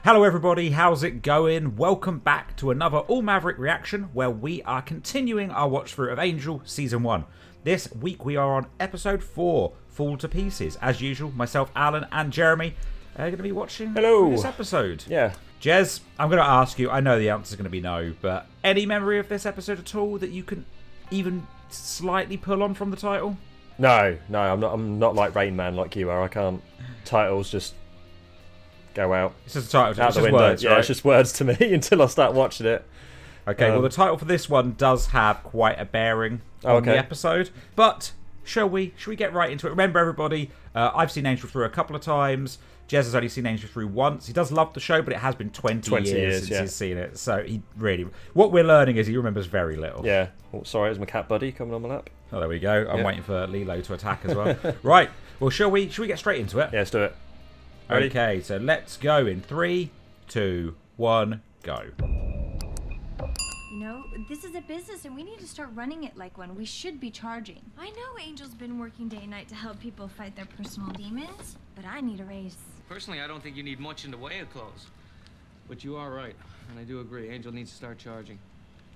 Hello everybody, how's it going? Welcome back to another All Maverick reaction where we are continuing our watch through of Angel Season 1. This week we are on Episode 4, Fall to Pieces. As usual, myself, Alan and Jeremy are going to be watching this episode. Yeah. Jez, I'm going to ask you, I know the answer is going to be no, but any memory of this episode at all that you can even slightly pull on from the title? No, I'm not like Rain Man like you are. I can't. Titles just go out. It's just a title, out it's the just window. words, yeah, right? It's just words to me until I start watching it. Okay, well the title for this one does have quite a bearing on the episode, but should we get right into it? Remember everybody, I've seen Angel through a couple of times. Jez has only seen Angel through once. He does love the show, but it has been 20 years since he's seen it. So he really... What we're learning is he remembers very little. Yeah. Oh, sorry, it's my cat buddy coming on my lap. Oh, there we go. I'm waiting for Lilo to attack as well. Right. Well, should we get straight into it? Yeah, let's do it. Ready? Okay, so let's go in 3, 2, 1, go. You know, this is a business and we need to start running it like one. We should be charging. I know Angel's been working day and night to help people fight their personal demons, but I need a raise. Personally, I don't think you need much in the way of clothes. But you are right, and I do agree. Angel needs to start charging.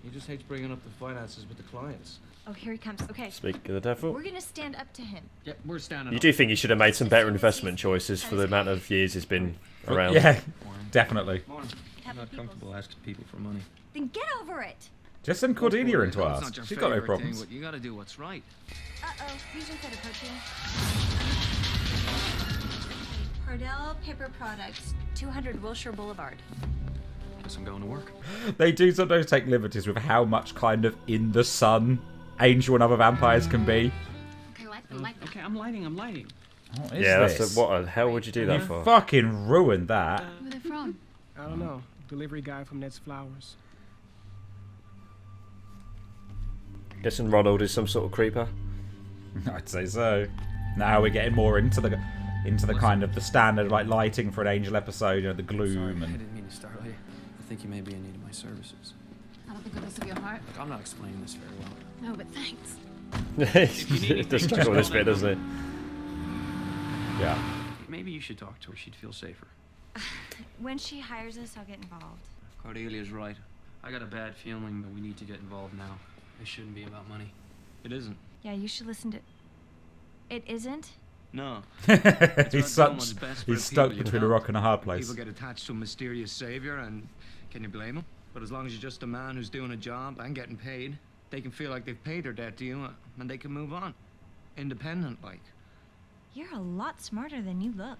He just hates bringing up the finances with the clients. Oh, here he comes. Okay. Speak of the devil. We're gonna stand up to him. Yep, we're standing You up. do think he should have made some better investment choices for the amount of years he's been around? Yeah, definitely. Morning. I'm not comfortable asking people for money. Then get over it. Just send Cordelia into It's us. not your She's got no favorite problems. thing, but you gotta do what's right. Uh-oh, he's instead of approaching. Cordell Paper Products, 200 Wilshire Boulevard. Guess I'm going to work. They do sometimes take liberties with how much kind of in the sun Angel and other vampires can be. Okay, light them. Okay, I'm lighting. What is Yeah, this? what the hell would you do that You for? fucking ruined that. Who are they from? I don't know. Delivery guy from Ned's Flowers. Guessing Ronald is some sort of creeper. I'd say so. Now we're getting more into the kind of the standard like lighting for an Angel episode, you know, the gloom Sorry, I and. didn't mean to startle you. I think you may be in need of my services. Out of the goodness of your heart. Look, I'm not explaining this very well. No, but thanks. It does struggle with this bit, doesn't it? Yeah. Maybe you should talk to her. She'd feel safer. When she hires us, I'll get involved. Cordelia's right. I got a bad feeling that we need to get involved now. It shouldn't be about money. It isn't. Yeah, you should listen to... It isn't? No. He's stuck between a rock and a hard place. People get attached to a mysterious savior, and can you blame them? But as long as you're just a man who's doing a job and getting paid, they can feel like they've paid their debt to you, and they can move on. Independent, like. You're a lot smarter than you look.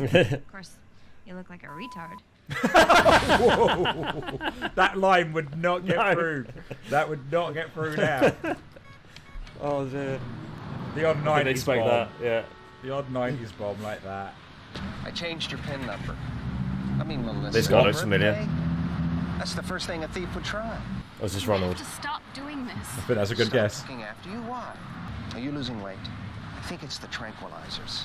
Of course, you look like a retard. Whoa. That line would not get through. That would not get through now. Oh, dear. The odd 90s expect bomb. that, yeah. The odd 90s bomb like that. I changed your PIN number. I mean, Melissa. This guy looks familiar. That's the first thing a thief would try. Or is this Ronald? To stop doing this. I think that's a good guess. Looking after you. Why? Are you losing weight? I think it's the tranquilizers.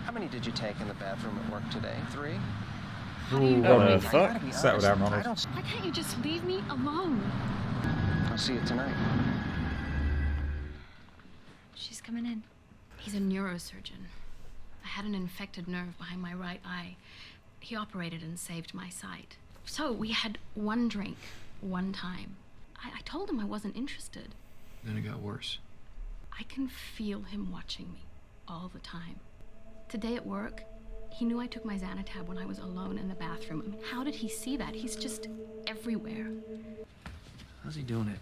How many did you take in the bathroom at work today? 3? Ooh, What Ronald. the fuck? Settle down, Ronald. Why can't you just leave me alone? I'll see you tonight. She's coming in. He's a neurosurgeon. I had an infected nerve behind my right eye. He operated and saved my sight. So we had one drink, one time. I told him I wasn't interested. Then it got worse. I can feel him watching me all the time. Today at work, he knew I took my Xanatab when I was alone in the bathroom. I mean, how did he see that? He's just everywhere. How's he doing it?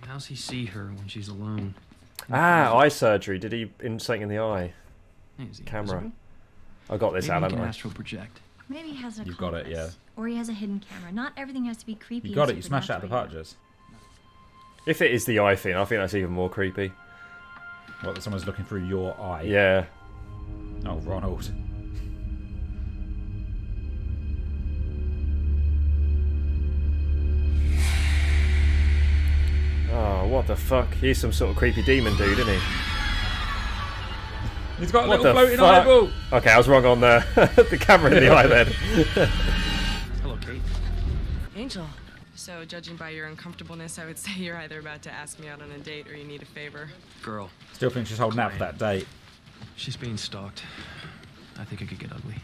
How's he see her when she's alone? Ah, eye surgery. Did he in something in the eye? Hey, is he Camera. invisible? I got this, Maybe he Alan. can I- astral project. Maybe he has a You've got it, compass. yeah. Or he has a hidden camera. Not everything has to be creepy. You got and it. You smashed it out of the park, supernatural. Jez. If it is the eye thing, I think that's even more creepy. What, that someone's looking through your eye? Yeah. Oh, Ronald. Oh, what the fuck? He's some sort of creepy demon dude, isn't he? He's got a What little the floating fuck? eyeball. Okay, I was wrong on the the camera in the eye then. Hello, Kate. Angel. So, judging by your uncomfortableness, I would say you're either about to ask me out on a date or you need a favor. Girl. Still think she's holding out for that date. She's being stalked. I think it could get ugly.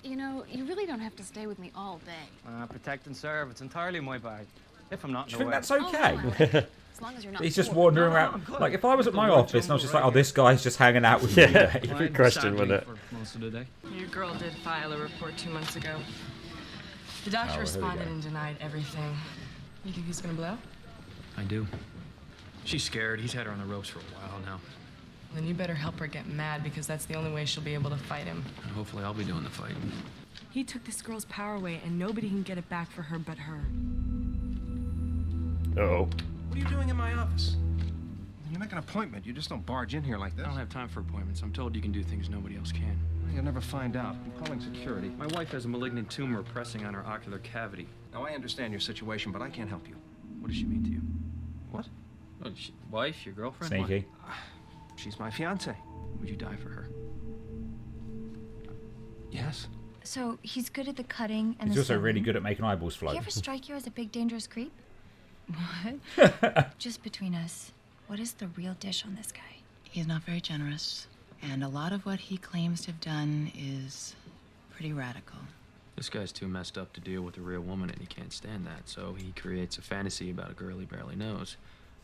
You know, know, you really don't have to stay with me all day. Protect and serve. It's entirely my bag. If I'm not Do in you the think way. that's okay? As long as you're not He's just bored. wandering around. Like, if I was at my office and I was just like, oh, this guy's just hanging out with me. Yeah, good question, wasn't it? For most of the day. Your girl did file a report 2 months ago. The doctor here we responded go. and denied everything. You think he's gonna blow? I do. She's scared. He's had her on the ropes for a while now. Then you better help her get mad because that's the only way she'll be able to fight him. And hopefully I'll be doing the fighting. He took this girl's power away and nobody can get it back for her but her. Uh-oh. What are you doing in my office? You make an appointment. You just don't barge in here like I this. don't have time for appointments. I'm told you can do things nobody else can. You'll never find out. I'm calling security. My wife has a malignant tumor pressing on her ocular cavity. Now, I understand your situation, but I can't help you. What does she mean to you? What? Oh, wife, your girlfriend? Sneaky. She's my fiance. What? Would you die for her? Yes. So he's good at the cutting and He's the also really sewing. good at making eyeballs Did float. he ever strike you as a big dangerous creep? What? Just between us, what is the real dish on this guy? He's not very generous, and a lot of what he claims to have done is pretty radical. This guy's too messed up to deal with a real woman, and he can't stand that, so he creates a fantasy about a girl he barely knows.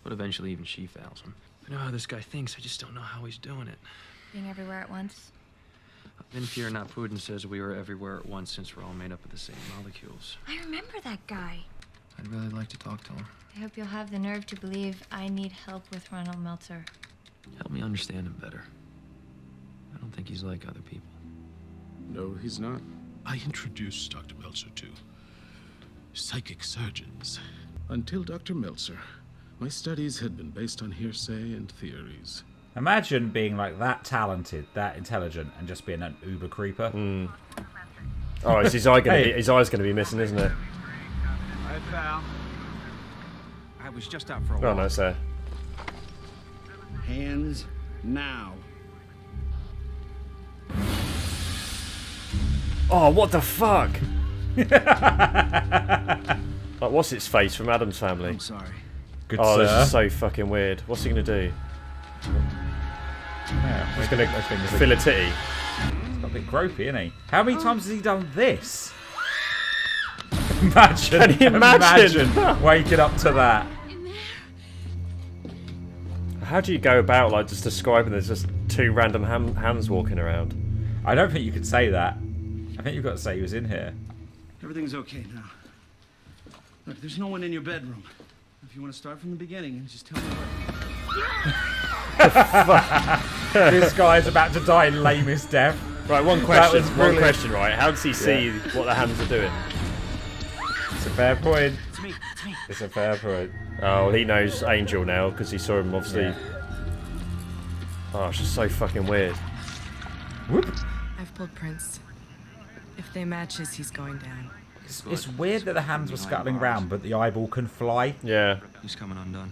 But eventually even she fails him. I know how this guy thinks, I just don't know how he's doing it. Being everywhere at once? Vinfier Not Putin says we were everywhere at once since we're all made up of the same molecules. I remember that guy. I'd really like to talk to him. I hope you'll have the nerve to believe I need help with Ronald Meltzer. Help me understand him better. I don't think he's like other people. No, he's not. I introduced Dr. Meltzer to psychic surgeons. Until Dr. Meltzer, my studies had been based on hearsay and theories. Imagine being like that talented, that intelligent, and just being an uber creeper. Oh, is his eye gonna be, his eye's going to be missing, isn't it? Hi, pal. I was just out for a Oh, walk. no, sir. Hands now. Oh, what the fuck? Like, what's its face from Adam's Family? I'm sorry. Good Oh, sir. this is so fucking weird. What's he going to do? Yeah, He's going to fill a titty. He's got a bit gropey, isn't he? How many times has he done this? Imagine. Can you imagine? Waking up to that. How do you go about, like, just describing there's just two random hands walking around? I don't think you could say that. I think you've got to say he was in here. Everything's okay now. Look, there's no one in your bedroom. If you want to start from the beginning and just tell me what... This guy's about to die in lamest death. Right, one That question. was One brilliant. question, right? How does he see what the hands are doing? It's a fair point. It's me. It's a fair point. Oh, well, he knows Angel now because he saw him, obviously. Yeah. Oh, it's just so fucking weird. Whoop. I've pulled prints. If they match his, he's going down. It's weird that the hands were scuttling round, but the eyeball can fly. Yeah. He's coming undone.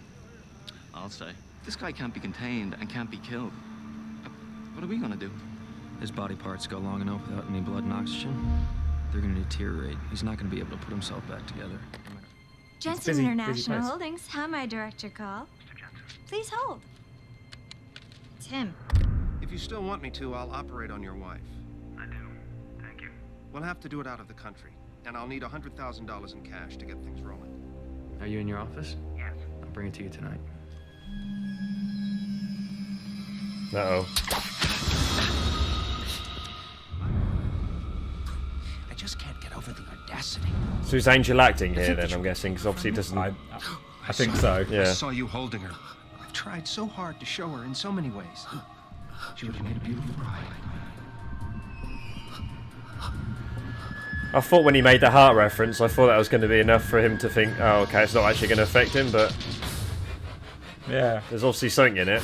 I'll say. This guy can't be contained and can't be killed. What are we gonna do? His body parts go long enough without any blood and oxygen. They're gonna deteriorate. He's not gonna be able to put himself back together. Jensen busy International place. Holdings, how may I direct your call? Please hold. Tim. If you still want me to, I'll operate on your wife. I do. Thank you. We'll have to do it out of the country, and I'll need $100,000 in cash to get things rolling. Are you in your office? Yes. I'll bring it to you tonight. Uh-oh. I just can't get over the audacity. So is Angel acting here then, I'm guessing, because obviously he doesn't... I think so. Yeah. I saw you holding her. I've tried so hard to show her in so many ways. She would have made a beautiful bride. I thought when he made the heart reference, I thought that was going to be enough for him to think, oh, okay, it's not actually going to affect him, but Yeah. there's obviously something in it.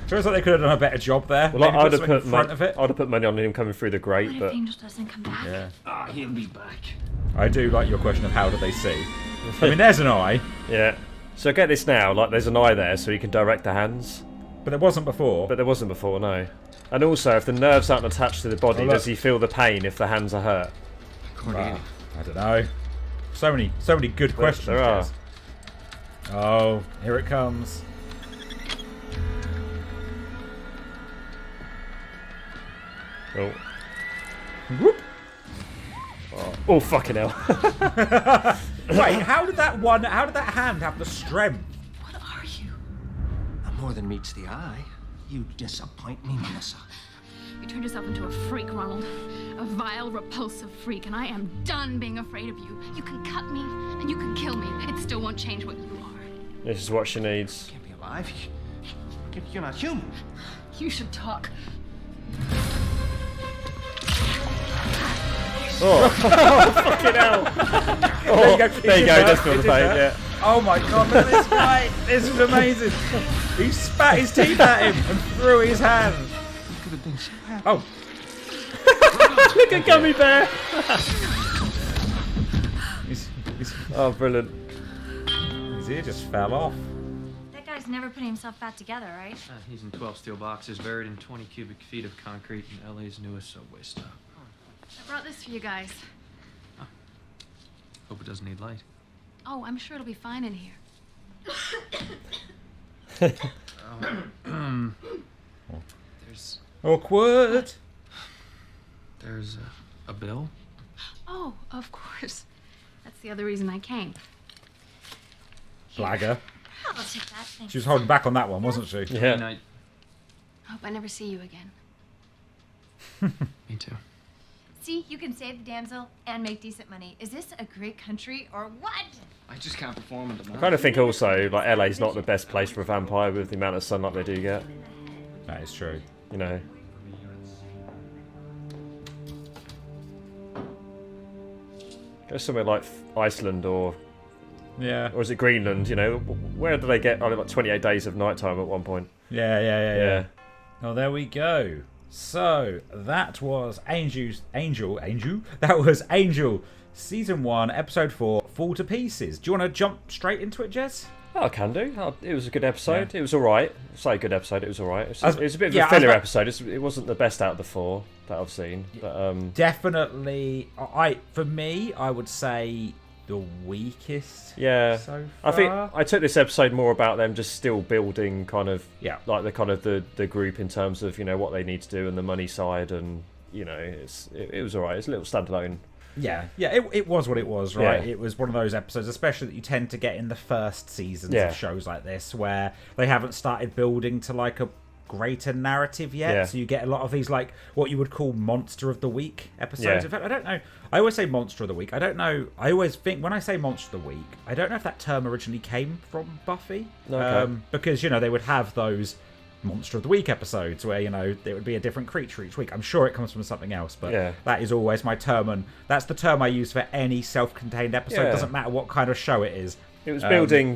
Feels like they could have done a better job there. Well, Maybe I'd have something put in front of it. I'd have put money on him coming through the grate, What but if Angel doesn't come back? Yeah. Ah, he'll be back. I do like your question of how do they see. I mean, there's an eye, yeah. So get this now, like there's an eye there, so he can direct the hands, but there wasn't before. but there wasn't before, no. And also, if the nerves aren't attached to the body, Oh, look. does he feel the pain if the hands are hurt? I don't know. So many good questions. there are. Jez. Oh, here it comes. Oh. Whoop. Oh, fucking hell. Wait, how did that hand have the strength? What are you? I'm more than meets the eye. You disappoint me, Melissa. You turned yourself into a freak, Ronald. A vile, repulsive freak, and I am done being afraid of you. You can cut me, and you can kill me. It still won't change what you are. This is what she needs. You can't be alive. You're not human. You should talk. Oh, fucking hell. Oh, there you go, just feel the pain, yeah. Oh my god, look at this guy. This is amazing. He spat his teeth at him and threw his hand. Could have been so happy. Oh. Look at Gummy Bear. Oh, brilliant. His ear just fell off. That guy's never putting himself back together, right? He's in 12 steel boxes, buried in 20 cubic feet of concrete in LA's newest subway stop. I brought this for you guys. Hope it doesn't need light. Oh, I'm sure it'll be fine in here. There's awkward. There's a bill. Oh, of course. That's the other reason I came. Blagger. I'll take that thing. She was holding back on that one, wasn't she? Yeah. Hope I never see you again. Me too. See, you can save the damsel and make decent money. Is this a great country or what? I just can't perform at the I moment. kind of think also, like, LA's not the best place for a vampire with the amount of sunlight they do get. That is true. You know. Go somewhere like Iceland or yeah, or is it Greenland? You know, where do they get like 28 days of nighttime at one point? Yeah. Oh, there we go. So that was Angel. That was Angel, season 1, episode 4, Fall to Pieces. Do you want to jump straight into it, Jez? Oh, I can do. Oh, it was a good episode. Yeah. It was all right. Say a good episode. It was all right. It was a bit of a filler episode. It wasn't the best out of the 4 that I've seen. But, definitely, for me, I would say the weakest. Yeah, so I think far. I took this episode more about them just still building kind of like the group in terms of, you know, what they need to do and the money side, and you know it was all right. It's a little standalone. Yeah, it was what it was, right? Yeah. It was one of those episodes, especially that you tend to get in the first seasons Yeah. of shows like this, where they haven't started building to like a greater narrative yet. Yeah. So you get a lot of these like what you would call Monster of the Week episodes. Yeah. In fact, I don't know. I always say Monster of the Week. I don't know. I always think when I say Monster of the Week, I don't know if that term originally came from Buffy, Okay. because you know they would have those Monster of the Week episodes where, you know, there would be a different creature each week. I'm sure it comes from something else, but Yeah. that is always my term, and that's the term I use for any self-contained episode. Yeah. It doesn't matter what kind of show it is. It was building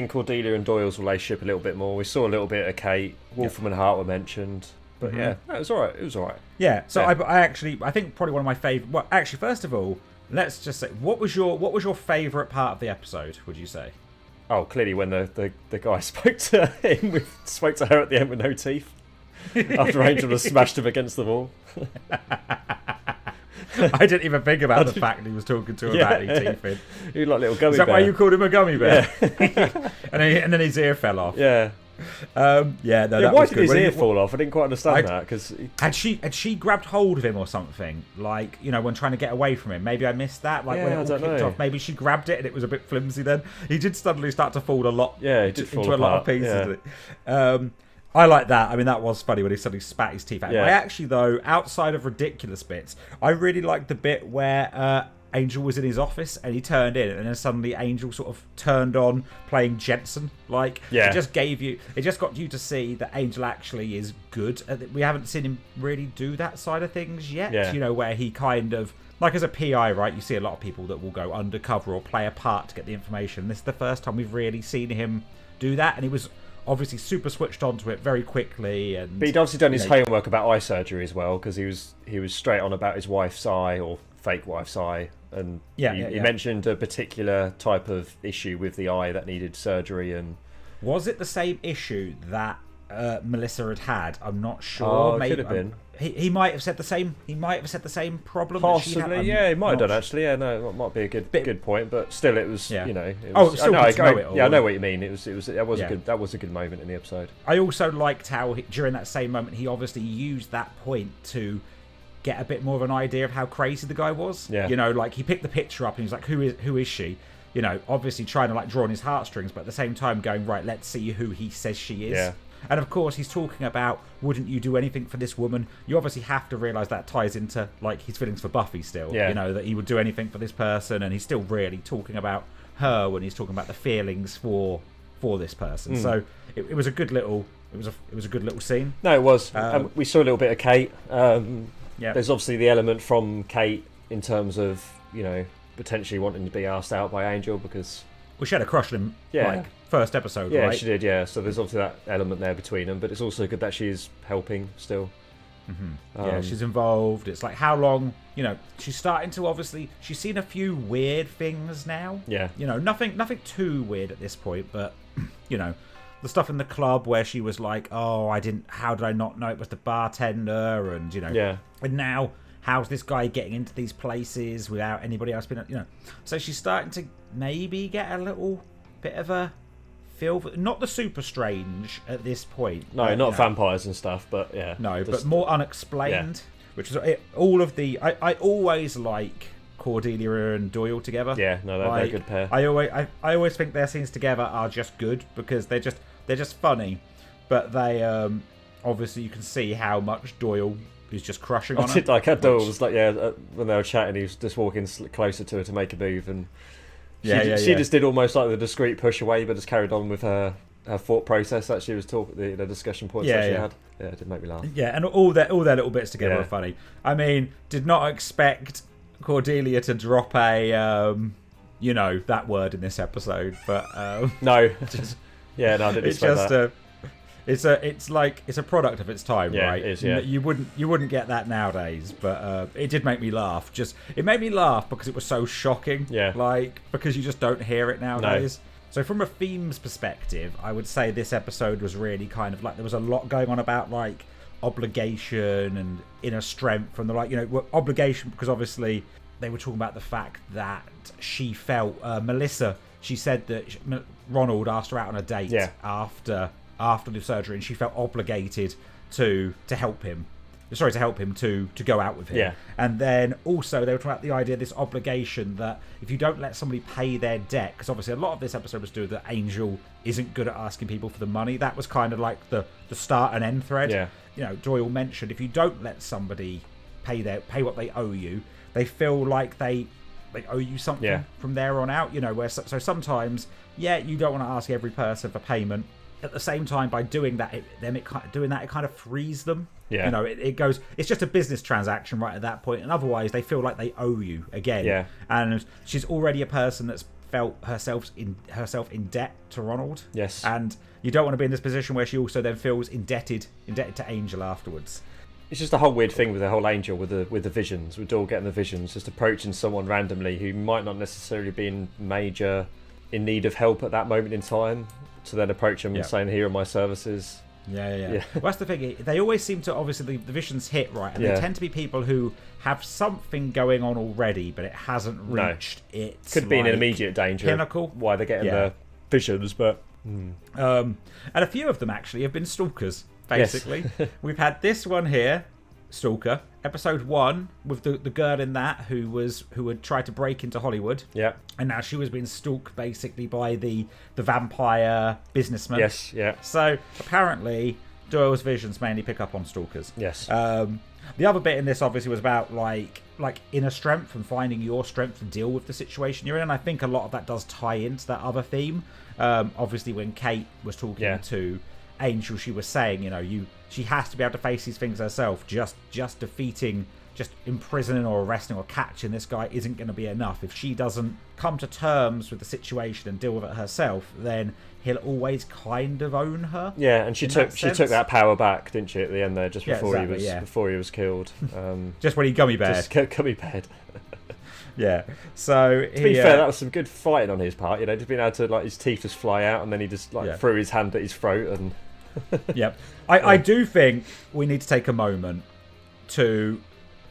Cordelia and Doyle's relationship a little bit more. We saw a little bit of Kate. Wolfram and Hart were mentioned, but yeah, no, it was all right. It was all right. Yeah. So I think probably one of my favorite. Well, actually, first of all, let's just say what was your favorite part of the episode? Would you say? Oh, clearly when the guy spoke to her at the end with no teeth after Angel had smashed him against the wall. I didn't even think about the fact that he was talking to her about any teeth in. He was like a little gummy bear. Is that why you called him a gummy bear? Yeah. and then his ear fell off. Yeah. That why was did good. his ear fall off? I didn't quite understand that because had she grabbed hold of him or something, like, you know, when trying to get away from him. Maybe I missed that. Like when it all kicked off, maybe she grabbed it and it was a bit flimsy. Then he did suddenly start to fall a lot. Yeah, he did fall into apart. a lot of pieces. Yeah. I like that. I mean, that was funny when he suddenly spat his teeth out. Yeah. I actually, though, outside of ridiculous bits, I really liked the bit where Angel was in his office and he turned in, and then suddenly Angel sort of turned on playing Jensen. Like, Yeah. it just got you to see that Angel actually is good. We haven't seen him really do that side of things yet. Yeah. You know, where he kind of, like as a PI, right? You see a lot of people that will go undercover or play a part to get the information. This is the first time we've really seen him do that, and he was obviously super switched onto it very quickly. And but he'd obviously done his homework about eye surgery as well, because he was straight on about his wife's eye, or fake wife's eye, and he mentioned a particular type of issue with the eye that needed surgery. And was it the same issue that Melissa had? I'm not sure. Oh, it Maybe could have been. He might have said the same. He might have said the same problem. Possibly, that she had. yeah, he might have done actually. Yeah, no, it might be a good point, but still, it was, you know. It Oh, was, still good to know it all. Yeah, I know what you mean. That was a good moment in the episode. I also liked how during that same moment he obviously used that point to get a bit more of an idea of how crazy the guy was. Yeah. You know, like he picked the picture up and he was like, who is she? You know, obviously trying to like draw on his heartstrings, but at the same time going, right, let's see who he says she is. Yeah. And of course, he's talking about, wouldn't you do anything for this woman? You obviously have to realise that ties into like his feelings for Buffy still. Yeah. You know, that he would do anything for this person, and he's still really talking about her when he's talking about the feelings for this person. So it was a good little it was a good little scene. No, it was. We saw a little bit of Kate. Yeah. There's obviously the element from Kate in terms of, you know, potentially wanting to be asked out by Angel because... Well, she had a crush on him, like, first episode, yeah, right? Yeah, she did, yeah. So there's obviously that element there between them, but it's also good that she's helping still. Yeah, she's involved. It's like, how long, you know, she's starting to obviously... She's seen a few weird things now. Yeah. You know, nothing too weird at this point, but, you know... The stuff in the club where she was like, oh, how did I not know it was the bartender? And, you know, yeah. And now, how's this guy getting into these places without anybody else being, you know? So she's starting to maybe get a little bit of a feel, not the super strange at this point. No, not vampires and stuff, but yeah. No, but more unexplained, which is all of the, I always like Cordelia and Doyle together. Yeah, no, they're a good pair. I always think their scenes together are just good because they're just funny, but they obviously you can see how much Doyle is just crushing on her. I did like how Doyle was like, when they were chatting, he was just walking closer to her to make a move, and she just did almost like the discreet push away, but just carried on with her thought process that she was talking, the discussion points that she had. Yeah, it did make me laugh. Yeah, and all their little bits together are funny. I mean, did not expect Cordelia to drop a that word in this episode, but no. Yeah, no, I didn't expect that. It's a product of its time, right? It is, yeah. You wouldn't get that nowadays, but it did make me laugh. It made me laugh because it was so shocking. Yeah. Like, because you just don't hear it nowadays. No. So from a themes perspective, I would say this episode was really kind of like, there was a lot going on about like obligation and inner strength from the, like, you know, obligation, because obviously they were talking about the fact that she felt Melissa, she said that Ronald asked her out on a date after the surgery, and she felt obligated to help him. Sorry, to help him to go out with him. Yeah. And then also they were talking about the idea of this obligation that if you don't let somebody pay their debt, because obviously a lot of this episode was to do that Angel isn't good at asking people for the money. That was kind of like the start and end thread. Yeah. You know, Doyle mentioned if you don't let somebody pay what they owe you, they feel like they owe you something from there on out, you know, where so sometimes you don't want to ask every person for payment. At the same time, by doing that it kind of frees them. Yeah. You know, it goes, it's just a business transaction right at that point, and otherwise they feel like they owe you again. Yeah. And she's already a person that's felt herself in debt to Ronald. Yes. And you don't want to be in this position where she also then feels indebted to Angel afterwards. It's just a whole weird thing with the whole Angel, with the visions, with Doyle getting the visions, just approaching someone randomly who might not necessarily be in need of help at that moment in time, to then approach them and saying, here are my services. Yeah. Well, that's the thing. They always seem to, obviously, the visions hit, right? And they tend to be people who have something going on already, but it hasn't reached its... Could be in an immediate danger. Pinnacle. Why they're getting the visions, but... And a few of them, actually, have been stalkers, basically. Yes. We've had this one here, Stalker. Episode 1 with the girl in that who had tried to break into Hollywood. Yeah. And now she was being stalked basically by the vampire businessman. Yes, yeah. So apparently Doyle's visions mainly pick up on stalkers. Yes. The other bit in this obviously was about like inner strength and finding your strength to deal with the situation you're in, and I think a lot of that does tie into that other theme. Obviously when Kate was talking to Angel, she was saying, you know, she has to be able to face these things herself. Just imprisoning or arresting or catching this guy isn't going to be enough. If she doesn't come to terms with the situation and deal with it herself, then he'll always kind of own her. Yeah, and she took that power back, didn't she, at the end there, just before he was killed. Just when he gummy beared. Just gummy beared. Yeah. So to be fair, that was some good fighting on his part. You know, just being able to, like, his teeth just fly out, and then he just threw his hand at his throat and. Yep. I do think we need to take a moment to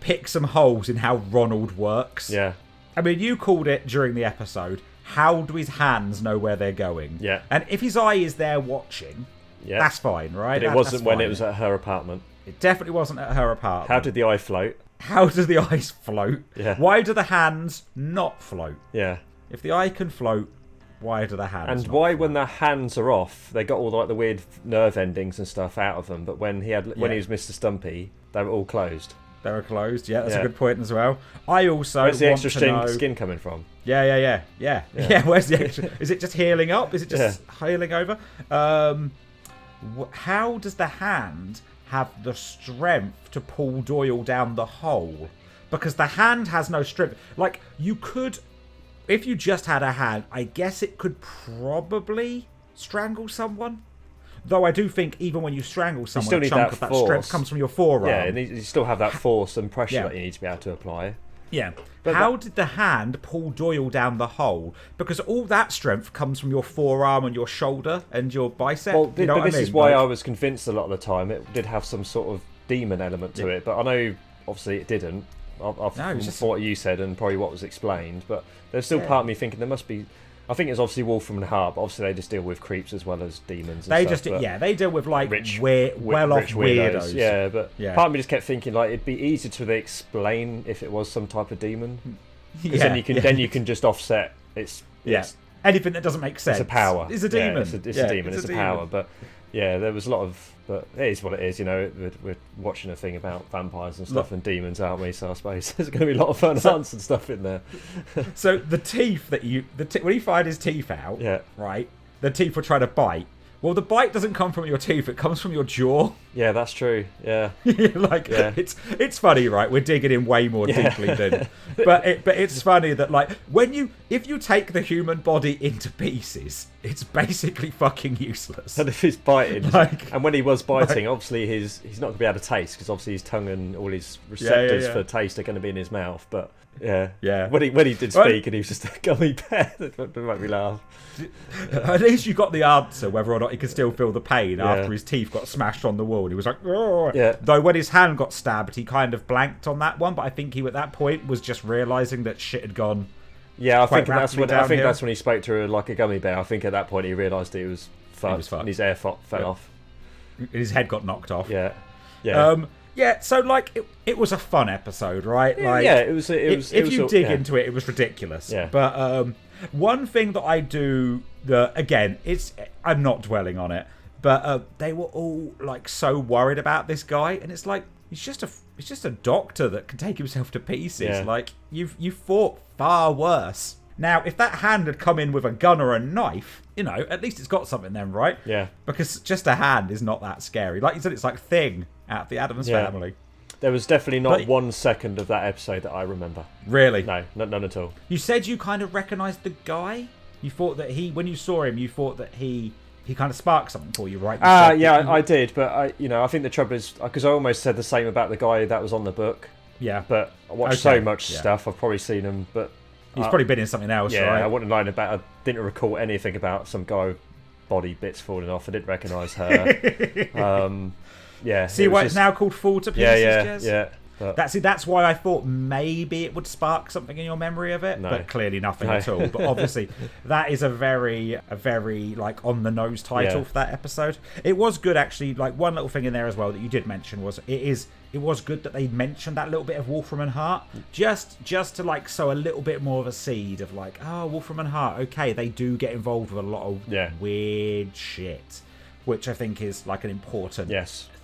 pick some holes in how Ronald works. Yeah. I mean, you called it during the episode. How do his hands know where they're going? Yeah. And if his eye is there watching, that's fine, right? But it wasn't when it was at her apartment. It definitely wasn't at her apartment. How did the eye float? how do the eyes float? Yeah. Why do the hands not float? Yeah. If the eye can float, why do the hands? And why, when their hands are off, they got all the weird nerve endings and stuff out of them, but when he was Mr. Stumpy, they were all closed. They were closed. Yeah, that's a good point as well. I also where's the want extra skin coming from? Yeah. Where's the extra? Is it just healing up? Is it just healing over? How does the hand have the strength to pull Doyle down the hole? Because the hand has no strength. Like, you could, if you just had a hand, I guess it could probably strangle someone. Though I do think even when you strangle someone, a chunk of that strength comes from your forearm. Yeah, and you still have that force and pressure that you need to be able to apply. Yeah. But how did the hand pull Doyle down the hole? Because all that strength comes from your forearm and your shoulder and your bicep. Well, this is why I was convinced a lot of the time it did have some sort of demon element to it. But I know, obviously, it didn't. From what you said and probably what was explained. But there's still part of me thinking there must be... I think it's obviously Wolfram and Hart, but obviously they just deal with creeps as well as demons. And they deal with like rich weirdos. Yeah, but part of me just kept thinking like it'd be easier to explain if it was some type of demon, because then you can just offset it's anything that doesn't make sense. It's a power. It's a demon. It's a demon. It's a power. But yeah, there was a lot of. But it is what it is, you know. We're watching a thing about vampires and stuff and demons, aren't we? So I suppose there's going to be a lot of fun hunts and stuff in there. So the teeth that when he fired his teeth out, right? The teeth were trying to bite. Well, the bite doesn't come from your teeth; it comes from your jaw. Yeah, that's true. Yeah, it's funny, right? We're digging in way more deeply than, but it's funny that like if you take the human body into pieces, it's basically fucking useless. And if he's biting, and when he was biting, obviously he's not going to be able to taste because obviously his tongue and all his receptors for taste are going to be in his mouth. But when he did speak and he was just a gummy bear, that made me laugh. At least you got the answer whether or not he could still feel the pain after his teeth got smashed on the wall. And he was like, oh. Though when his hand got stabbed, he kind of blanked on that one. But I think he at that point was just realising that shit had gone. Yeah, I think that's when he spoke to her like a gummy bear. I think at that point he realised he was fucked. And his hair fell off. His head got knocked off. Yeah. So like it was a fun episode, right? Like, it was. If you dig into it, it was ridiculous. Yeah. But one thing that I do, I'm not dwelling on it, but they were all like so worried about this guy, and it's like he's just a doctor that can take himself to pieces. Yeah. Like you fought far worse. Now, if that hand had come in with a gun or a knife, you know, at least it's got something then, right? Yeah. Because just a hand is not that scary. Like you said, it's like Thing out of the Addams Family. There was definitely not 1 second of that episode that I remember. Really? No, none at all. You said you kind of recognised the guy? You thought that when you saw him, you thought that he kind of sparked something for you, right? I did, but I think the trouble is, because I almost said the same about the guy that was on the book. Yeah. But I watched so much stuff, I've probably seen him, but... He's probably been in something else, right? Yeah, I wouldn't lie about. I didn't recall anything about some guy with body bits falling off. I didn't recognise her. See why it's now called Fall to Pieces, Jez? Yeah. That's why I thought maybe it would spark something in your memory of it, but clearly nothing at all. But obviously, that is a very like on the nose title for that episode. It was good actually. Like one little thing in there as well that you did mention was it was good that they mentioned that little bit of Wolfram and Hart, just to like sow a little bit more of a seed of like, oh, Wolfram and Hart, okay, they do get involved with a lot of weird shit, which I think is like an important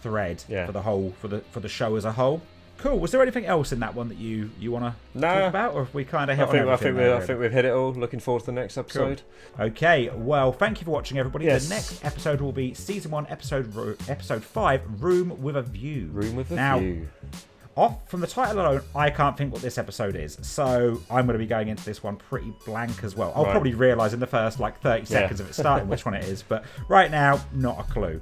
thread for the whole for the show as a whole. Cool. Was there anything else in that one that you want to talk about, or have we kind of hit on everything? I think we've hit it all. Looking forward to the next episode. Cool. Okay. Well, thank you for watching, everybody. Yes. The next episode will be season 1, episode 5, Room with a View. Room with a View. Off from the title alone, I can't think what this episode is, so I'm going to be going into this one pretty blank as well. I'll probably realise in the first like 30 seconds of it starting which one it is, but right now, not a clue.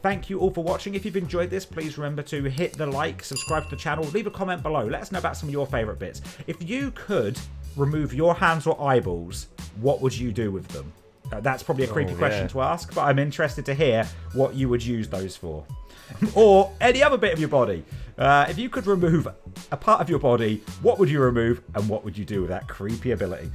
Thank you all for watching. If you've enjoyed this, please remember to hit the like, subscribe to the channel, leave a comment below. Let us know about some of your favourite bits. If you could remove your hands or eyeballs, what would you do with them? That's probably a creepy question to ask, but I'm interested to hear what you would use those for. Or any other bit of your body. If you could remove a part of your body, what would you remove and what would you do with that creepy ability?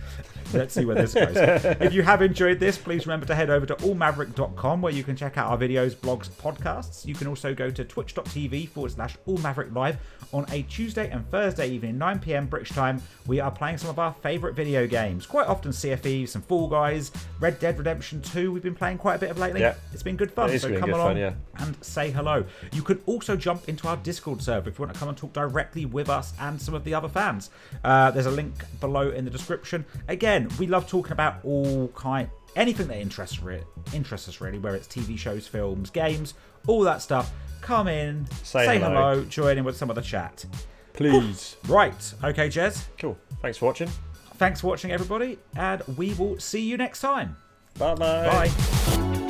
Let's see where this goes. If you have enjoyed this, please remember to head over to allmaverick.com where you can check out our videos, blogs, podcasts. You can also go to twitch.tv/allmaverick live on a Tuesday and Thursday evening, 9 p.m. British time. We are playing some of our favourite video games. Quite often CFE, some Fall Guys, Red Dead Redemption 2 we've been playing quite a bit of lately. Yeah. It's been good fun, so come along and say hello. You can also jump into our Discord server if you want to come and talk directly with us and some of the other fans. There's a link below in the description. Again, we love talking about anything that interests us really, whether it's TV shows, films, games, all that stuff. Come in, say hello, join in with some of the chat. Please. Right. Okay, Jez. Cool. Thanks for watching. Thanks for watching, everybody, and we will see you next time. Bye-bye. Bye.